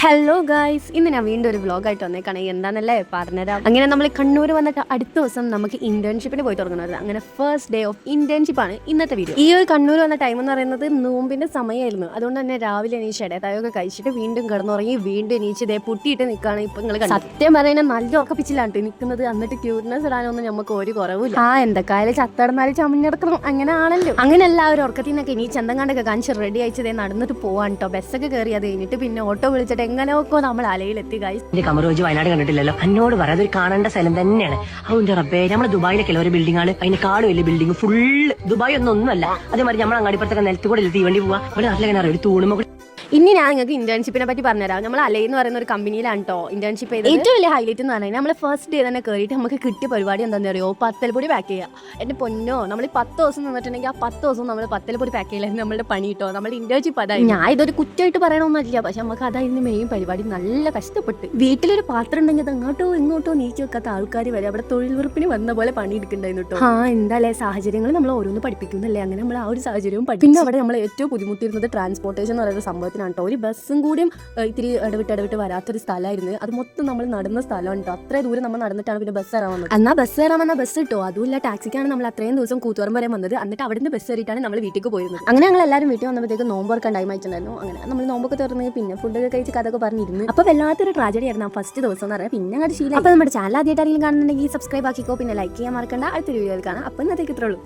Hello guys, ഇന്ന് ഞാൻ വീണ്ടും ഒരു വ്ളോഗായിട്ട് വന്നേക്കാണ്. എന്താണെന്നല്ലേ പറഞ്ഞുതരാം. അങ്ങനെ നമ്മൾ കണ്ണൂർ വന്നിട്ട് അടുത്ത ദിവസം നമുക്ക് ഇന്റേൺഷിപ്പിന് പോയി തുടങ്ങുന്നത്. അങ്ങനെ ഫസ്റ്റ് ഡേ ഓഫ് ഇന്റേൺഷിപ്പാണ് ഇന്നത്തെ വീഡിയോ. ഈ ഒരു കണ്ണൂർ വന്ന ടൈം എന്ന് പറയുന്നത് നോമ്പിന്റെ സമയമായിരുന്നു. അതുകൊണ്ട് തന്നെ രാവിലെ എണീച്ച് ഇടത്തായൊക്കെ കഴിച്ചിട്ട് വീണ്ടും കിടന്നുറങ്ങി വീണ്ടും എണീച്ച് ഇതേ പൊട്ടിയിട്ട് നിൽക്കുകയാണ്. ഇപ്പൊ നിങ്ങൾ സത്യം പറയുന്നത് നല്ല ഉറക്കപ്പിച്ചിലാണ് നിൽക്കുന്നത്. എന്നിട്ട് ക്യൂട്ട്നെസ് ഇടാനൊന്നും നമുക്ക് ഒരു കുറവില്ല. എന്തൊക്കെയായാലും ചത്തടന്നാലും ചമഞ്ഞെടുക്കണം, അങ്ങനെ ആണല്ലോ. അങ്ങനെ എല്ലാവരും ഉറക്കത്തിൽ നിന്നൊക്കെ എണീച്ച് എന്തെങ്കിലൊക്കെ കാണിച്ച് റെഡി അയച്ചതേ നടന്നിട്ട് പോവാൻ കേട്ടോ. ബസ്സൊക്കെ കയറി അത് കഴിഞ്ഞിട്ട് പിന്നെ ഓട്ടോ വിളിച്ചിട്ട് എങ്ങനെയൊക്കെ നമ്മൾ അലയിലെത്തി. കമറോജ് വയനാട് കണ്ടിട്ടില്ലല്ലോ, എന്നോട് പറയാം അതൊരു കാണേണ്ട സ്ഥലം തന്നെയാണ്. അതിന്റെ റബ്ബേ, നമ്മള് ദുബായിലൊക്കെ ഒരു ബിൽഡിംഗ് ആണ്, അതിനെക്കാളും വലിയ ബിൽഡിംഗ് ഫുള്ള് ദുബായ് ഒന്നല്ല. അതേമാതിരി നമ്മൾ അങ്ങാടിപ്പുറത്തൊക്കെ നിലത്ത് കൂടെ തീവണ്ടി പോവാ. ഇവിടെ നാട്ടിലെങ്ങനെ ഒരു തൂണുമ്പോ. ഇനി ഞാൻ നിങ്ങൾക്ക് ഇന്റേൺഷിപ്പിനെ പറ്റി പറഞ്ഞുതരാം. നമ്മൾ അലയെന്ന് പറയുന്ന ഒരു കമ്പനിയിലാണ് കേട്ടോ ഇന്റേൺഷിപ്പ് ചെയ്തത്. ഏറ്റവും വലിയ ഹൈലൈറ്റ് എന്ന് പറഞ്ഞാൽ നമ്മൾ ഫസ്റ്റ് ഡേ തന്നെ കയറിയിട്ട് നമുക്ക് കിട്ടിയ പരിപാടി എന്താണെന്ന് അറിയോ? പത്തൽപ്പൊടി പാക്ക് ചെയ്യുക. എന്റെ പൊന്നോ, നമ്മൾ 10 ദിവസം നിന്നിട്ടുണ്ടെങ്കിൽ ആ 10 ദിവസം നമ്മൾ പത്തൽപ്പൊടി പാക്ക് ചെയ്യില്ലായിരുന്നു നമ്മളുടെ പണി കിട്ടോ. നമ്മുടെ ഇന്റേൺഷിപ്പ് അതായി. ഞാൻ ഇതൊരു കുറ്റമായിട്ട് പറയണമെന്നല്ല, പക്ഷെ നമുക്ക് അതായിരുന്നു മെയിൻ പരിപാടി. നല്ല കഷ്ടപ്പെട്ട് വീട്ടിലൊരു പാത്രം ഉണ്ടെങ്കിൽ അത് അങ്ങോട്ടോ ഇങ്ങോട്ടോ നീക്കി വെക്കാത്ത ആൾക്കാർ വരെ അവിടെ തൊഴിൽ വെറുപ്പിന് വന്ന പോലെ പണിയെടുക്കണ്ടായിരുന്നു കേട്ടോ. എന്തായാലേ സാഹചര്യങ്ങൾ നമ്മൾ ഓരോന്ന് പഠിപ്പിക്കുന്നല്ലേ. അങ്ങനെ നമ്മൾ ആ ഒരു സാഹചര്യവും പിന്നെ അവിടെ നമ്മൾ ഏറ്റവും ബുദ്ധിമുട്ടിയിരുന്നത് ട്രാൻസ്പോർട്ടേഷൻ എന്ന് പറയുന്ന സംഭവത്തിനാണ് കേട്ടോ. ഒരു ബസ്സും കൂടിയും ഇത്തിരി ഇടവിട്ട് വരാത്തൊരു സ്ഥലമായിരുന്നു. അത് മൊത്തം നമ്മൾ നടന്ന സ്ഥലമാണ് കേട്ടോ. അത്രയും ദൂരം നമ്മൾ നടന്നിട്ടാണ് പിന്നെ ബസ് കയറാൻ വന്നത്. എന്നാൽ ബസ് കയറാൻ വന്ന ബസ് കിട്ടോ അതുമില്ല. ടാക്സിക്കാണ് നമ്മൾ അത്രയും ദിവസം കൂത്തുപറമ്പ് വരെ വന്നത്. എന്നിട്ട് അവിടുന്ന് ബസ് കയറിയിട്ടാണ് നമ്മൾ വീട്ടിലേക്ക് പോയിരുന്നത്. അങ്ങനെ ഞങ്ങൾ എല്ലാവരും വീട്ടിൽ വന്നപ്പോഴത്തേക്ക് നോമ്പ് തുറക്കാൻ ടൈം ആയിട്ടുണ്ടായിരുന്നു. അങ്ങനെ നമ്മൾ നോമ്പൊക്കെ തുറന്ന് പിന്നെ ഫുഡൊക്കെ കഴിച്ച് കഥയൊക്കെ പറഞ്ഞിരുന്നു. അപ്പോൾ വല്ലാത്തൊരു ട്രാജഡി ആയിരുന്നു ആ ഫസ്റ്റ് ദിവസം എന്ന് പറയാം. പിന്നെ അങ്ങോട്ട് ശീലം. അപ്പോൾ നമ്മുടെ ചാനൽ ആദ്യമായിട്ട് ആരെങ്കിലും കാണുന്നുണ്ടെങ്കിൽ സബ്സ്ക്രൈബ് ആക്കിക്കോ, പിന്നെ ലൈക്ക് ചെയ്യാൻ മറക്കണ്ട. അടുത്തൊരു വീഡിയോയിൽ കാണാം. അപ്പോൾ ഇന്നത്തേക്ക് ഇത്രയുള്ളൂ.